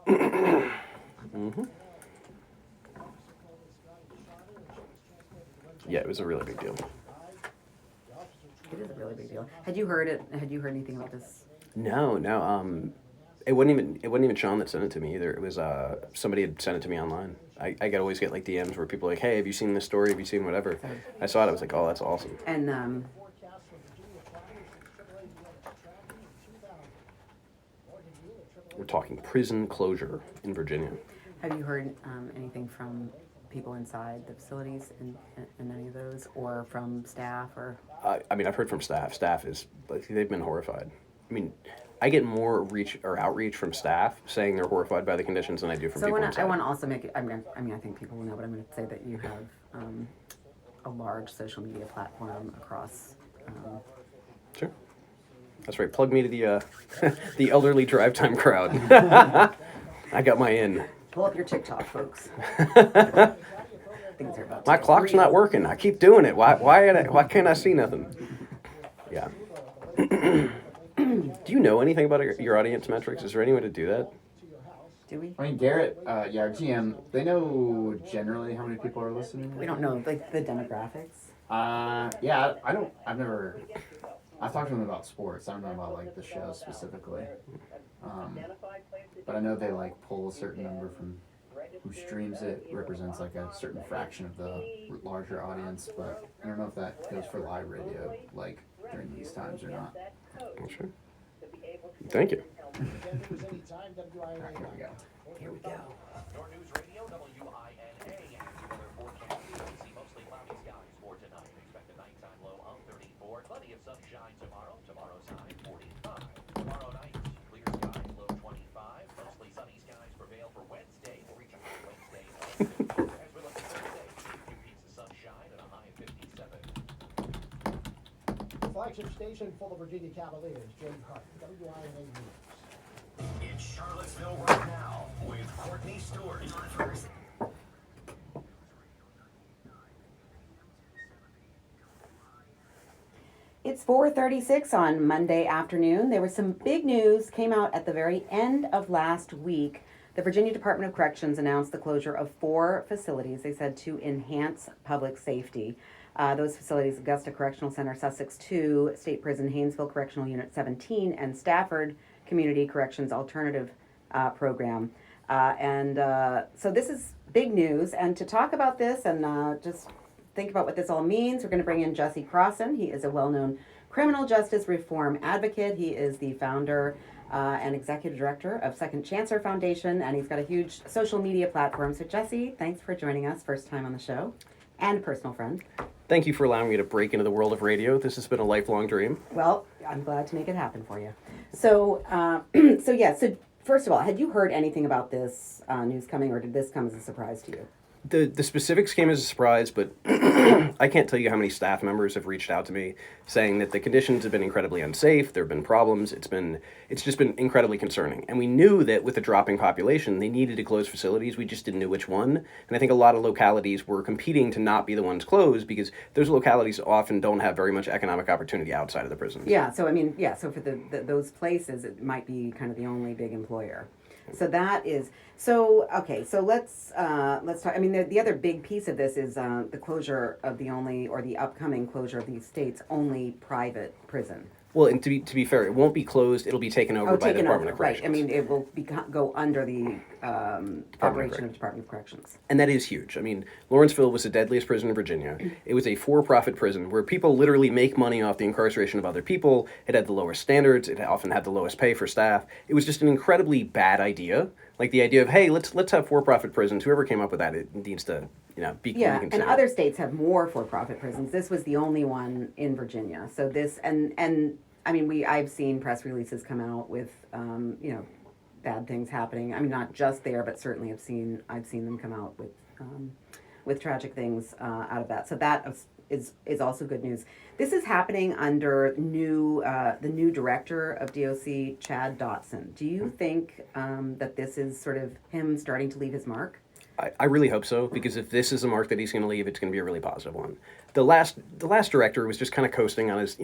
Mm-hmm. Yeah, it was a really big deal. It is a really big deal. Had you heard it? Had you heard anything about this? No, no. It wasn't even Sean that sent it to me either. It was somebody had sent it to me online. I get always get like DMs where people are like, hey, have you seen this story? Have you seen whatever? I saw it. I was like, oh, that's awesome. And We're talking prison closure in Virginia. have you heard anything from people inside the facilities in any of those, or from staff, or? I mean, I've heard from staff. Staff is like they've been horrified. I mean, I get more reach or outreach from staff saying they're horrified by the conditions than I do from people inside. I want to also make it. I mean, I think people will know, but I'm going to say that you have a large social media platform across. Sure. That's right. Plug me to the the elderly drive time crowd. I got my in. Pull up your TikTok, folks. Things are about to My get clock's real. not working. I keep doing it. Why can't I see nothing? Yeah. Do you know anything about your audience metrics? Is there any way to do that? Do we? I mean, Garrett, our GM, they know generally how many people are listening. We don't know like the demographics. Yeah, I don't. I've talked to them about sports. I don't know about like the show specifically. But I know they like pull a certain number from who streams it, represents like a certain fraction of the larger audience. But I don't know if that goes for live radio, like during these times or not. Oh, sure. Thank you. Here we go. Here we go. Your news radio, WINA, and your weather forecast. We see mostly cloudy skies for tonight. Expect a nighttime low of 34. Plenty of sunshine tomorrow. Tomorrow's high 45. Tomorrow night, clear skies, low 25. Mostly sunny skies prevail for Wednesday. We'll reach a high Wednesday of 50. As we look at Thursday, a few peaks of sunshine and a high of 57. Flagship station for the Virginia Cavaliers, Jim Hart, WINA News. In Charlottesville right now with Courtney Stewart. It's 4:36 on Monday afternoon. There was some big news came out at the very end of last week. The Virginia Department of Corrections announced the closure of 4 facilities, they said, to enhance public safety. Those facilities: Augusta Correctional Center, Sussex 2, State Prison, Haynesville Correctional Unit 17, and Stafford Community Corrections Alternative Program. So this is big news. And to talk about this and just think about what this all means, we're going to bring in Jesse Crossan. He is a well-known criminal justice reform advocate. He is the founder and executive director of Second Chancer Foundation, and he's got a huge social media platform. So Jesse, thanks for joining us, first time on the show, and personal friend. Thank you for allowing me to break into the world of radio. This has been a lifelong dream. Well, I'm glad to make it happen for you. So, so first of all, had you heard anything about this news coming, or did this come as a surprise to you? The specifics came as a surprise, but I can't tell you how many staff members have reached out to me saying that the conditions have been incredibly unsafe. There have been problems. It's just been incredibly concerning. And we knew that with the dropping population, they needed to close facilities. We just didn't know which one. And I think a lot of localities were competing to not be the ones closed because those localities often don't have very much economic opportunity outside of the prisons. Yeah. So I mean, yeah. So for those places, it might be kind of the only big employer. So that is okay. So let's talk. I mean, the other big piece of this is the closure of the upcoming closure of the state's only private prison. Well, and to be fair, it won't be closed. It'll be taken over by the Department of Corrections. Right. I mean, it will go under the operation of Department of Corrections. And that is huge. I mean, Lawrenceville was the deadliest prison in Virginia. It was a for-profit prison where people literally make money off the incarceration of other people. It had the lowest standards. It often had the lowest pay for staff. It was just an incredibly bad idea. Like the idea of, hey, let's have for-profit prisons. Whoever came up with that, it needs to, be reconsidered. And other states have more for-profit prisons. This was the only one in Virginia. So this and I mean, I've seen press releases come out with bad things happening. I mean, not just there, but certainly I've seen them come out with tragic things out of that. So that is also good news. This is happening under the new director of DOC, Chad Dotson. Do you think that this is sort of him starting to leave his mark? I really hope so, because if this is the mark that he's going to leave, it's going to be a really positive one. The last director was just kind of coasting on his,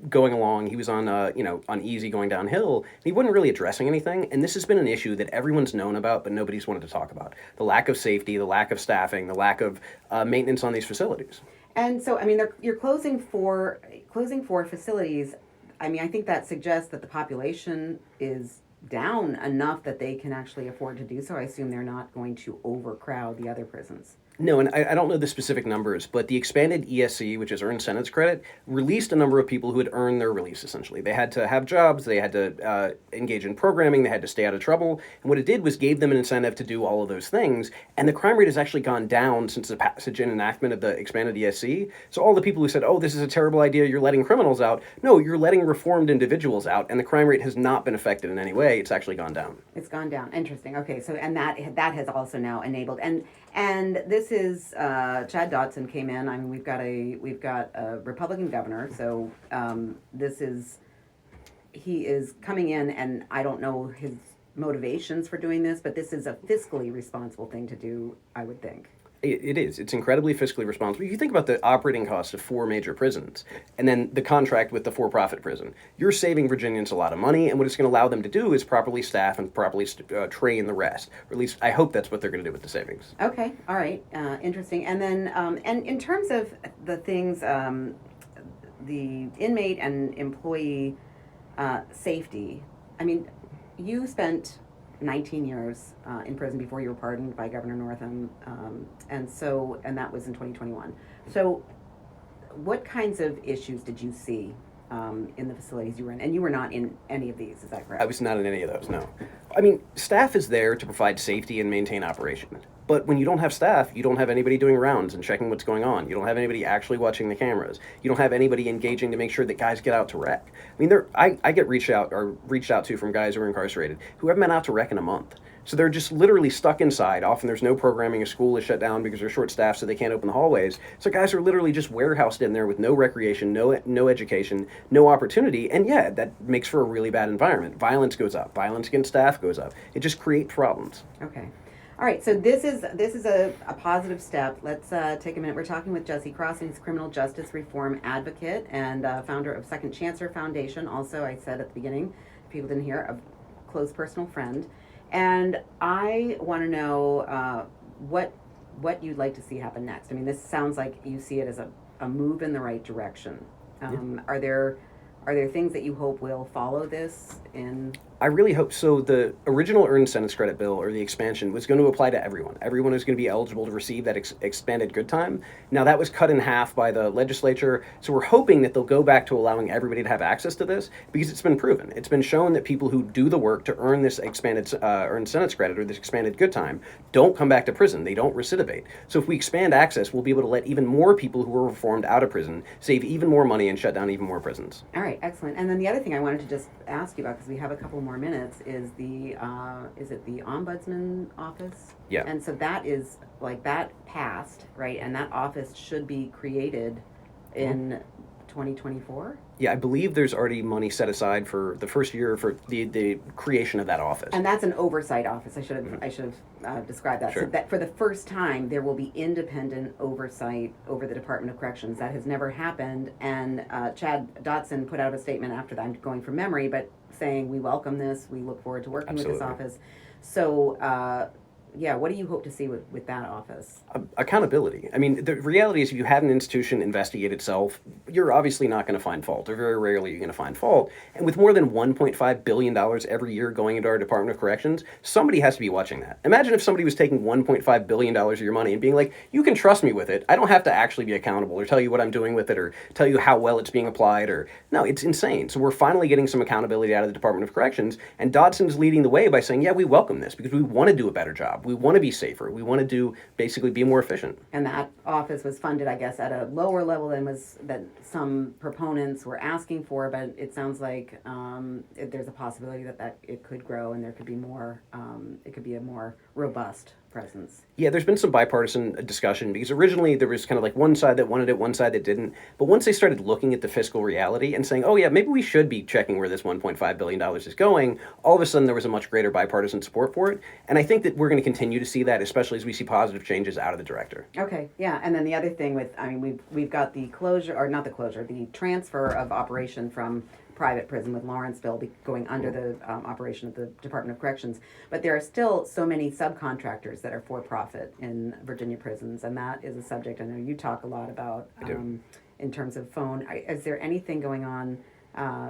going along. He was on, on easy going downhill. He wasn't really addressing anything, and this has been an issue that everyone's known about, but nobody's wanted to talk about. The lack of safety, the lack of staffing, the lack of maintenance on these facilities. And so, I mean, you're closing four facilities. I mean, I think that suggests that the population is down enough that they can actually afford to do so. I assume they're not going to overcrowd the other prisons. No, and I don't know the specific numbers, but the expanded ESC, which is Earned Sentence Credit, released a number of people who had earned their release, essentially. They had to have jobs, they had to engage in programming, they had to stay out of trouble, and what it did was gave them an incentive to do all of those things, and the crime rate has actually gone down since the passage and enactment of the expanded ESC. So all the people who said, oh, this is a terrible idea, you're letting criminals out, no, you're letting reformed individuals out, and the crime rate has not been affected in any way, it's actually gone down. It's gone down. Interesting. Okay, so and that has also now enabled and this is Chad Dotson came in. I mean, we've got a Republican governor, so he is coming in, and I don't know his motivations for doing this, but this is a fiscally responsible thing to do, I would think. It is. It's incredibly fiscally responsible. If you think about the operating costs of 4 major prisons and then the contract with the for-profit prison, you're saving Virginians a lot of money, and what it's going to allow them to do is properly staff and properly train the rest. Or at least I hope that's what they're going to do with the savings. Okay, all right, interesting. And then, and in terms of the things, the inmate and employee safety, I mean, you spent 19 years in prison before you were pardoned by Governor Northam, and that was in 2021. So, what kinds of issues did you see in the facilities you were in? And you were not in any of these, is that correct? I was not in any of those, no. I mean, staff is there to provide safety and maintain operation. But when you don't have staff, you don't have anybody doing rounds and checking what's going on. You don't have anybody actually watching the cameras. You don't have anybody engaging to make sure that guys get out to rec. I mean, I get reached out to from guys who are incarcerated who haven't been out to rec in a month. So they're just literally stuck inside. Often there's no programming. A school is shut down because they're short staffed, so they can't open the hallways. So guys are literally just warehoused in there with no recreation, no education, no opportunity. And yeah, that makes for a really bad environment. Violence goes up. Violence against staff goes up. It just creates problems. Okay. All right, so this is a positive step. Let's take a minute. We're talking with Jesse Crossing, he's a criminal justice reform advocate and founder of Second Chancer Foundation. Also, I said at the beginning, if people didn't hear, a close personal friend. And I want to know what you'd like to see happen next. I mean, this sounds like you see it as a move in the right direction. Are there things that you hope will follow this in? I really hope so. The original Earned Sentence Credit bill, or the expansion, was going to apply to everyone. Everyone is going to be eligible to receive that expanded good time. Now, that was cut in half by the legislature, so we're hoping that they'll go back to allowing everybody to have access to this, because it's been proven. It's been shown that people who do the work to earn this expanded Earned Sentence Credit, or this expanded good time, don't come back to prison. They don't recidivate. So if we expand access, we'll be able to let even more people who are reformed out of prison, save even more money, and shut down even more prisons. All right, excellent. And then the other thing I wanted to just ask you about, because we have a couple more minutes, is is it the Ombudsman office? Yeah. And so that passed, right? And that office should be created in 2024? Yeah, I believe there's already money set aside for the first year for the creation of that office. And that's an oversight office. I should have described that. Sure. So that for the first time there will be independent oversight over the Department of Corrections. That has never happened. And Chad Dotson put out a statement after that. I'm going from memory, but saying we welcome this. We look forward to working with this office. So. Yeah, what do you hope to see with that office? Accountability. I mean, the reality is if you had an institution investigate itself, you're obviously not going to find fault, or very rarely you're going to find fault. And with more than $1.5 billion every year going into our Department of Corrections, somebody has to be watching that. Imagine if somebody was taking $1.5 billion of your money and being like, you can trust me with it. I don't have to actually be accountable or tell you what I'm doing with it or tell you how well it's being applied. Or no, it's insane. So we're finally getting some accountability out of the Department of Corrections, and Dodson's leading the way by saying, yeah, we welcome this because we want to do a better job. We want to be safer. We want to basically be more efficient. And that office was funded, I guess, at a lower level than some proponents were asking for, but it sounds like there's a possibility that it could grow and there could be more, it could be a more robust presence. Yeah, there's been some bipartisan discussion because originally there was kind of like one side that wanted it, one side that didn't. But once they started looking at the fiscal reality and saying, oh, yeah, maybe we should be checking where this $1.5 billion is going, all of a sudden there was a much greater bipartisan support for it. And I think that we're going to continue to see that, especially as we see positive changes out of the director. Okay, yeah, and then the other thing with, I mean, we've got the closure, or not the closure, the transfer of operation from private prison with Lawrenceville going under the operation of the Department of Corrections, but there are still so many subcontractors that are for profit in Virginia prisons, and that is a subject I know you talk a lot about in terms of phone. Is there anything going on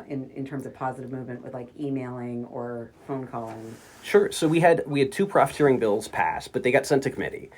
in terms of positive movement with like emailing or phone calling? Sure. So we had two profiteering bills passed, but they got sent to committee.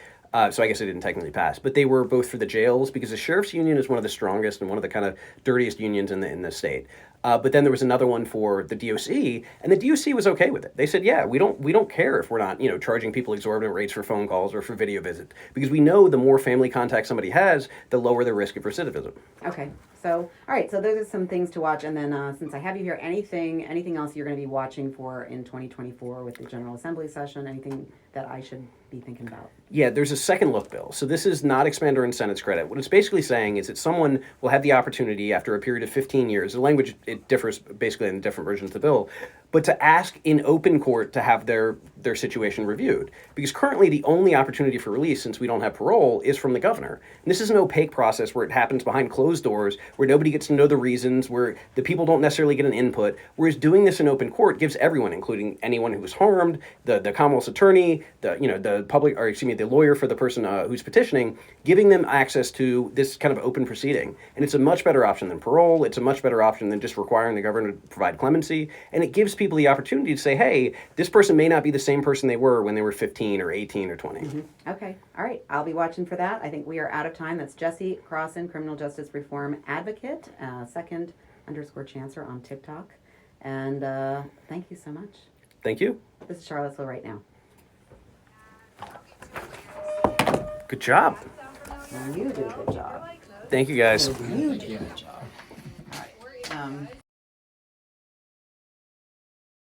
So I guess they didn't technically pass, but they were both for the jails because the sheriff's union is one of the strongest and one of the kind of dirtiest unions in the state. But then there was another one for the DOC, and the DOC was okay with it. They said, "Yeah, we don't care if we're not charging people exorbitant rates for phone calls or for video visits because we know the more family contact somebody has, the lower the risk of recidivism." Okay, so all right, so those are some things to watch, and then since I have you here, anything else you're going to be watching for in 2024 with the General Assembly session? Anything that I should be thinking about? Yeah, there's a second look bill. So this is not expand or incentives credit. What it's basically saying is that someone will have the opportunity after a period of 15 years, the language, it differs basically in the different versions of the bill, but to ask in open court to have their situation reviewed. Because currently the only opportunity for release, since we don't have parole, is from the governor. And this is an opaque process where it happens behind closed doors, where nobody gets to know the reasons, where the people don't necessarily get an input, whereas doing this in open court gives everyone, including anyone who was harmed, the Commonwealth's attorney, the lawyer for the person who's petitioning, giving them access to this kind of open proceeding. And it's a much better option than parole. It's a much better option than just requiring the governor to provide clemency. And it gives people the opportunity to say, hey, this person may not be the same person they were when they were 15 or 18 or 20. Mm-hmm. Okay, all right, I'll be watching for that. I think we are out of time. That's Jesse Crossan, Criminal Justice Reform Advocate, _Chancellor on TikTok. And thank you so much. Thank you. This is Charlottesville Right Now. Good job. You did a good job. Thank you, guys. You did Yeah. a good job. All right.